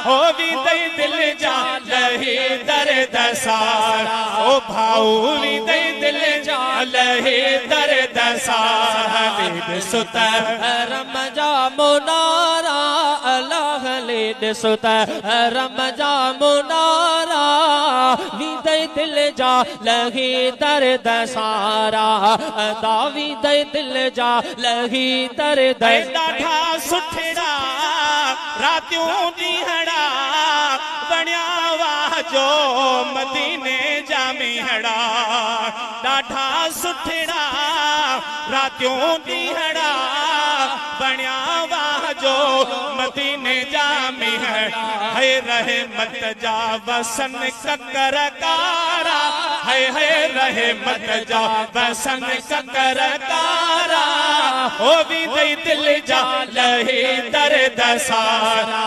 हो भी दई दिल जा लही दर्द सारा ओ भाऊ भी दई दिल जा लही दर्द सारा लीड सुत रमजा मुनारा अल्लाह लीड सुत रमजा मुनारा विदय दिल जा लही दर्द सारा दावी दय दिल जा लही दर्द ॾाढा सुठड़ा रातियों ॾींहड़ा बणिया वाह जो मदीने जा मीहड़ा ॾाढा सुठड़ा रातियों ॾींहड़ा बणिया वाह जो मदीने जा मीहड़ा है रहमत जा वसन ककर कारा है रहमत जा वसन ककर कारा हो भी दई दिल जा लही दर्द सारा।